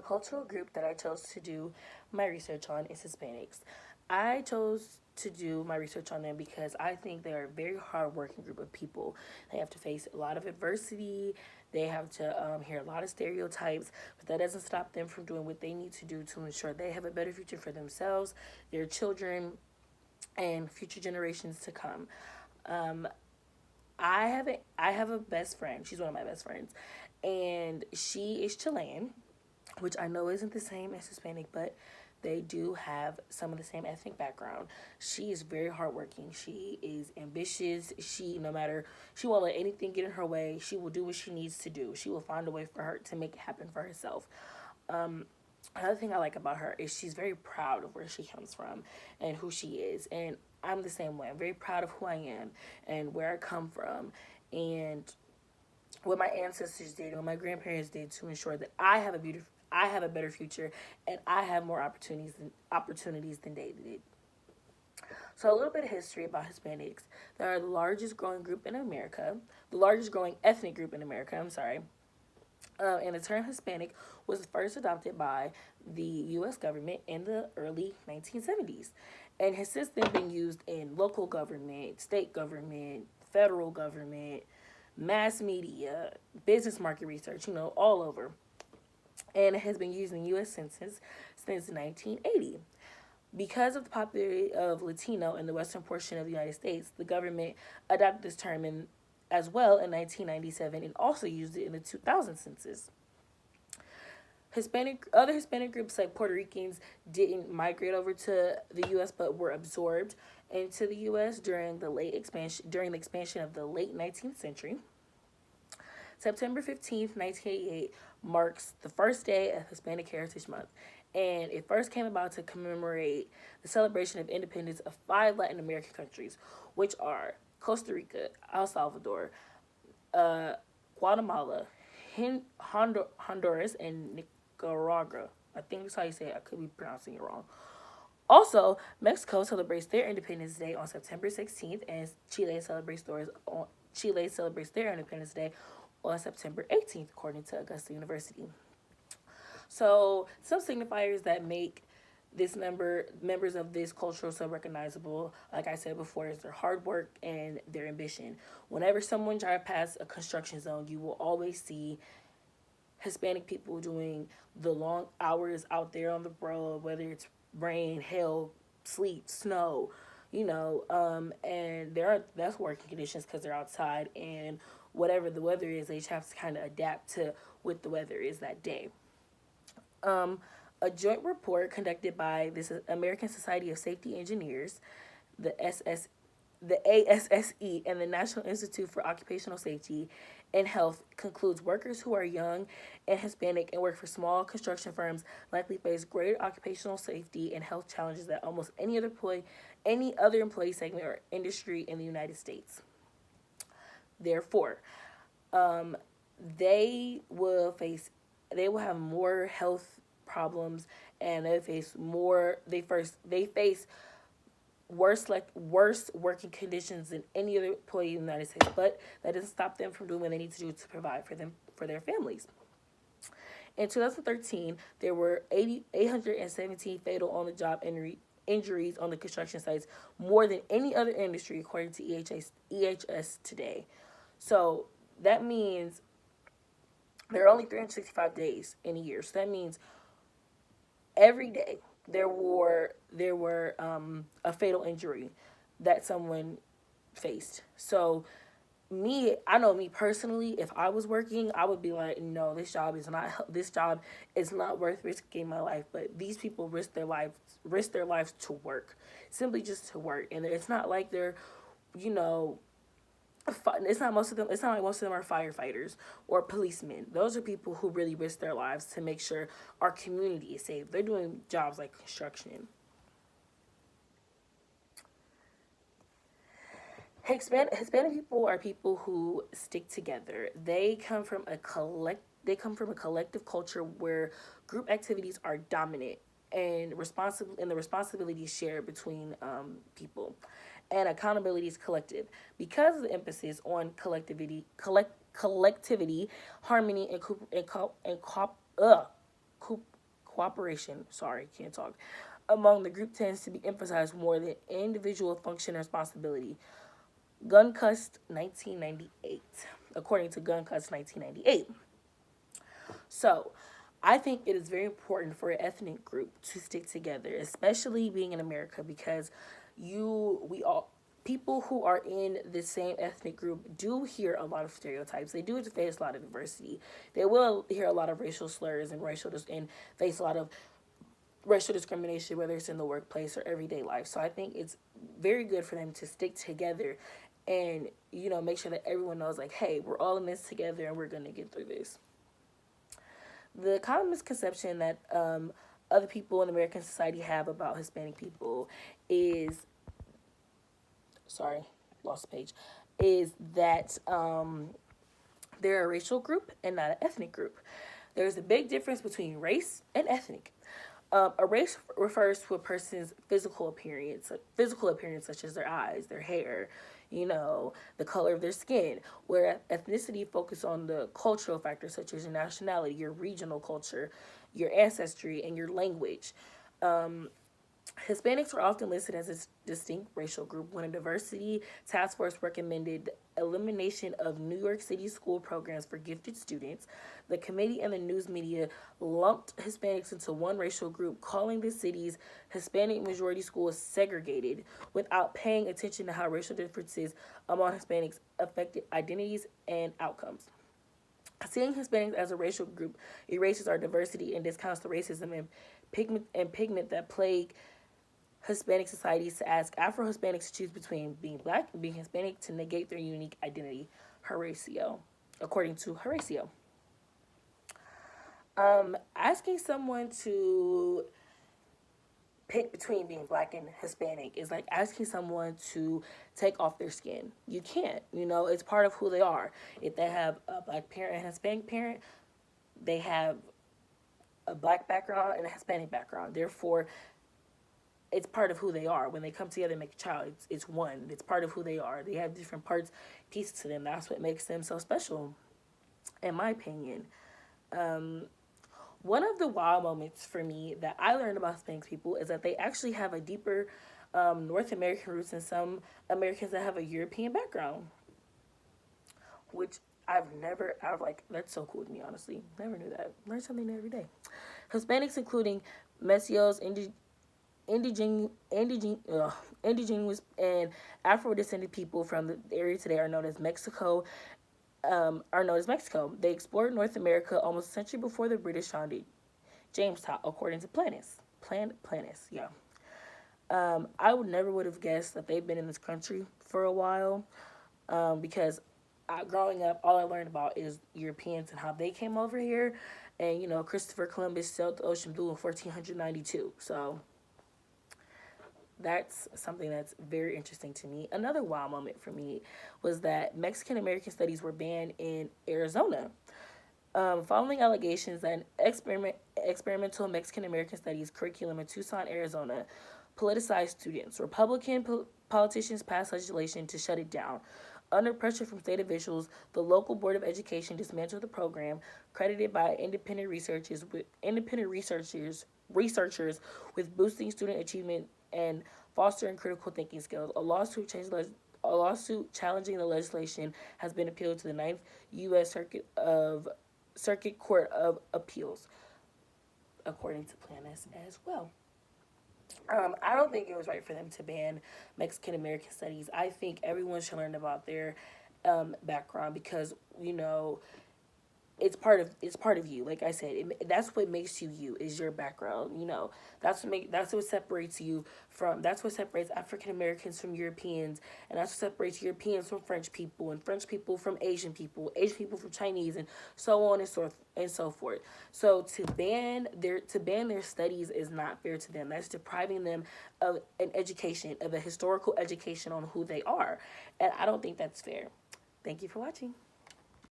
the cultural group that I chose to do my research on is Hispanics. I chose to do my research on them because I think they are a very hardworking group of people. They have to face a lot of adversity. They have to hear a lot of stereotypes, but that doesn't stop them from doing what they need to do to ensure they have a better future for themselves, their children, and future generations to come. Um, I have a best friend. She's one of my best friends, and she is Chilean, which I know isn't the same as Hispanic, but they do have some of the same ethnic background. She is very hardworking. She is ambitious. She, no matter, she won't let anything get in her way. She will do what she needs to do. She will find a way for her to make it happen for herself. Another thing I like about her is she's very proud of where she comes from and who she is. And I'm the same way. I'm very proud of who I am and where I come from and what my ancestors did, what my grandparents did to ensure that I have a better future, and I have more opportunities than they did. So a little bit of history about Hispanics. They are the largest growing group in America, the largest growing ethnic group in America. I'm sorry. And the term Hispanic was first adopted by the U.S. government in the early 1970s, and has since then been used in local government, state government, federal government, mass media, business market research, all over. And it has been used in the U.S. Census since 1980. Because of the popularity of Latino in the western portion of the United States, the government adopted this term as well in 1997 and also used it in the 2000 census. Other Hispanic groups like Puerto Ricans didn't migrate over to the U.S. but were absorbed into the U.S. during the expansion of the late 19th century. September 15th, 1988 marks the first day of Hispanic Heritage Month, and it first came about to commemorate the celebration of independence of five Latin American countries, which are Costa Rica, El Salvador, uh, Guatemala, Honduras, and Nicaragua. I think that's how you say it. I could be pronouncing it wrong. Also, Mexico celebrates their Independence Day on September 16th, and Chile celebrates their Independence Day on September 18th, according to Augusta University. So, some signifiers that make members of this culture so recognizable, like I said before, is their hard work and their ambition. Whenever someone drives past a construction zone, you will always see Hispanic people doing the long hours out there on the road, whether it's rain, hail, sleet, snow, and that's working conditions because they're outside, and whatever the weather is, they just have to kind of adapt to what the weather is that day. Um, a joint report conducted by this American Society of Safety Engineers, the SS, the ASSE, and the National Institute for Occupational Safety and Health concludes workers who are young and Hispanic and work for small construction firms likely face greater occupational safety and health challenges than almost any other employee segment or industry in the United States. Therefore, um, they will face they will have more health problems, and they face worse working conditions than any other employee in the United States. But that doesn't stop them from doing what they need to do to provide for their families. In 2013, there were 817 fatal on the job injuries on the construction sites, more than any other industry, according to EHS today. So that means there are only 365 days in a year. So that means every day there were a fatal injury that someone faced. So I know me personally, if I was working, I would be like, no, this job is not worth risking my life. But these people risk their lives to work, simply just to work, and it's not like they're, you know, it's not most of them. It's not like most of them are firefighters or policemen. Those are people who really risk their lives to make sure our community is safe. They're doing jobs like construction. Hispanic people are people who stick together. They come from a collective culture where group activities are dominant and the responsibility is shared between people, and accountability is collective because of the emphasis on collectivity, harmony, and cooperation, sorry, can't talk, among the group tends to be emphasized more than individual function and responsibility. Gun Cuts 1998, according to Gun Cuts 1998. So, I think it is very important for an ethnic group to stick together, especially being in America, because we all, people who are in the same ethnic group do hear a lot of stereotypes. They do face a lot of diversity. They will hear a lot of racial slurs and and face a lot of racial discrimination, whether it's in the workplace or everyday life. So I think it's very good for them to stick together and, make sure that everyone knows, like, hey, we're all in this together and we're going to get through this. The common misconception that other people in American society have about Hispanic people is, sorry, lost the page, is that they're a racial group and not an ethnic group. There's a big difference between race and ethnic. A race refers to a person's physical appearance such as their eyes, their hair, the color of their skin, where ethnicity focuses on the cultural factors such as your nationality, your regional culture, your ancestry, and your language. Hispanics were often listed as a distinct racial group when a diversity task force recommended elimination of New York City school programs for gifted students. The committee and the news media lumped Hispanics into one racial group, calling the city's Hispanic majority schools segregated without paying attention to how racial differences among Hispanics affected identities and outcomes. Seeing Hispanics as a racial group erases our diversity and discounts the racism and pigment that plague Hispanic societies to ask Afro-Hispanics to choose between being black and being Hispanic to negate their unique identity, Horatio, according to Horatio. Asking someone to pick between being black and Hispanic is like asking someone to take off their skin. You can't, it's part of who they are. If they have a black parent and a Hispanic parent, they have a black background and a Hispanic background. Therefore, it's part of who they are. When they come together and make a child, it's one. It's part of who they are. They have different parts, pieces to them. That's what makes them so special, in my opinion. One of the wow moments for me that I learned about Hispanic people is that they actually have a deeper North American roots than some Americans that have a European background, which I've like, that's so cool to me, honestly. Never knew that. Learn something new every day. Hispanics, including Mesios, indigenous and Afro-descended people from the area today are known as Mexico. They explored North America almost a century before the British founded Jamestown, according to Planis. Yeah. I would have guessed that they've been in this country for a while, because growing up, all I learned about is Europeans and how they came over here, and Christopher Columbus sailed the ocean blue in 1492. So that's something that's very interesting to me. Another wow moment for me was that Mexican American studies were banned in Arizona. Following allegations that an experimental Mexican American studies curriculum in Tucson, Arizona, politicized students, Republican politicians passed legislation to shut it down. Under pressure from state officials, the local Board of Education dismantled the program, credited by independent researchers with boosting student achievement and fostering critical thinking skills. A lawsuit challenging the legislation has been appealed to the Ninth U.S. Circuit Court of Appeals, according to Planis as well. I don't think it was right for them to ban Mexican American studies. I think everyone should learn about their background, because it's part of you. Like I said, that's what makes you you, is your background. That's what separates African Americans from Europeans, and that's what separates Europeans from French people, and French people from Asian people from Chinese, and so on and so forth. So to ban their studies is not fair to them. That's depriving them of an education, of a historical education on who they are, and I don't think that's fair. Thank you for watching.